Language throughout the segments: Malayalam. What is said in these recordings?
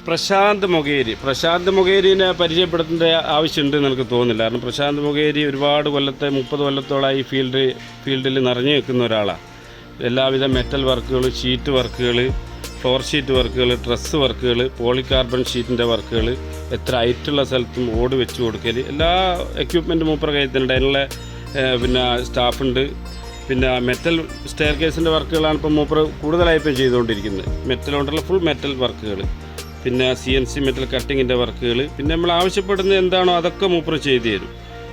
പ്രശാന്ത് മൊകേരിനെ പരിചയപ്പെടുത്തേണ്ട ആവശ്യമുണ്ടെന്ന് എനിക്ക് തോന്നുന്നില്ല. കാരണം പ്രശാന്ത് മൊകേരി ഒരുപാട് 30 കൊല്ലത്തോളമായി ഫീൽഡിൽ നിറഞ്ഞു നിൽക്കുന്ന ഒരാളാണ്. എല്ലാവിധ മെറ്റൽ വർക്കുകൾ, ഷീറ്റ് വർക്കുകൾ, ഫ്ലോർ ഷീറ്റ് വർക്കുകൾ, ഡ്രസ്സ് വർക്കുകൾ, പോളികാർബൺ ഷീറ്റിൻ്റെ വർക്കുകൾ, എത്ര ഹൈറ്റുള്ള സ്ഥലത്തും ഓട് വെച്ച് കൊടുക്കൽ, എല്ലാ എക്യുപ്മെൻറ്റും മൂപ്പർ കയ്യിലുണ്ട്. അതിനുള്ള പിന്നെ സ്റ്റാഫുണ്ട്. പിന്നെ മെറ്റൽ സ്റ്റെയർ കേസിൻ്റെ വർക്കുകളാണ് ഇപ്പം മൂപ്പർ കൂടുതലായിപ്പം ചെയ്തുകൊണ്ടിരിക്കുന്നത്. മെറ്റൽ കൊണ്ടുള്ള ഫുൾ മെറ്റൽ വർക്കുകൾ, പിന്നെ CNC മെറ്റൽ കട്ടിങ്ങിൻ്റെ വർക്കുകൾ, പിന്നെ നമ്മൾ ആവശ്യപ്പെടുന്നത് എന്താണോ അതൊക്കെ മൂപ്പർ ചെയ്തു തരും.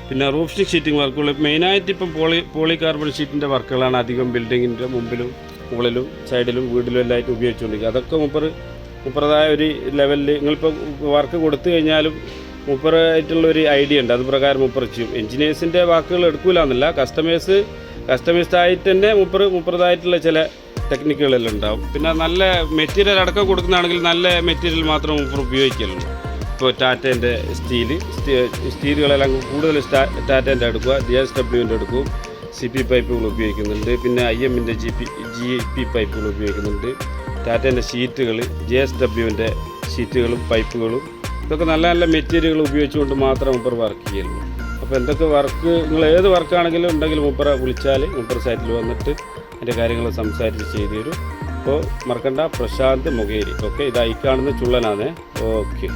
പിന്നെ റൂഫ് ഷീറ്റിംഗ് വർക്കുകൾ, മെയിനായിട്ട് ഇപ്പം പോളികാർബൺ ഷീറ്റിൻ്റെ വർക്കുകളാണ് അധികം ബിൽഡിങ്ങിൻ്റെ മുമ്പിലും മുകളിലും സൈഡിലും വീടിലും എല്ലായിട്ട് ഉപയോഗിച്ചുകൊണ്ടിരിക്കുക. അതൊക്കെ മൂപ്പറതായ ഒരു ലെവലിൽ നിങ്ങളിപ്പോൾ വർക്ക് കൊടുത്തു കഴിഞ്ഞാലും മൂപ്പറായിട്ടുള്ളൊരു ഐഡിയ ഉണ്ട്. അത് പ്രകാരം മൂപ്പർ ചെയ്യും. എൻജിനീയേഴ്സിൻ്റെ വാക്കുകൾ എടുക്കില്ല എന്നല്ല, കസ്റ്റമൈസ്ഡായിട്ട് തന്നെ മൂപ്പറതായിട്ടുള്ള ചില ടെക്നിക്കുകളെല്ലാം ഉണ്ടാവും. പിന്നെ നല്ല മെറ്റീരിയൽ അടക്കം കൊടുക്കുന്നതാണെങ്കിൽ നല്ല മെറ്റീരിയൽ മാത്രം മൂപ്പർ ഉപയോഗിക്കലുള്ളൂ. ഇപ്പോൾ ടാറ്റേൻ്റെ സ്റ്റീലുകളെല്ലാം കൂടുതൽ ടാറ്റേൻ്റെ എടുക്കുക, JSWൻ്റെ എടുക്കും, CP പൈപ്പുകൾ ഉപയോഗിക്കുന്നുണ്ട്. പിന്നെ IMൻ്റെ GP പൈപ്പുകൾ ഉപയോഗിക്കുന്നുണ്ട്. ടാറ്റേൻ്റെ ഷീറ്റുകൾ, JSWൻ്റെ ഷീറ്റുകളും പൈപ്പുകളും, ഇതൊക്കെ നല്ല നല്ല മെറ്റീരിയലുകൾ ഉപയോഗിച്ചുകൊണ്ട് മാത്രം മൂപ്പർ വർക്ക് ചെയ്യുള്ളൂ. അപ്പോൾ എന്തൊക്കെ വർക്ക് നിങ്ങൾ ഏത് വർക്കാണെങ്കിലും ഉണ്ടെങ്കിൽ മൂപ്പറെ വിളിച്ചാൽ മൂപ്പർ സൈറ്റിൽ വന്നിട്ട് അതിൻ്റെ കാര്യങ്ങൾ സംസാരിച്ച് ചെയ്തു തരും. അപ്പോൾ മറക്കണ്ട, പ്രശാന്ത് മൊകേരി. ഓക്കെ, ഇതായി കാണുന്ന ചുള്ളനാണ്. ഓക്കെ.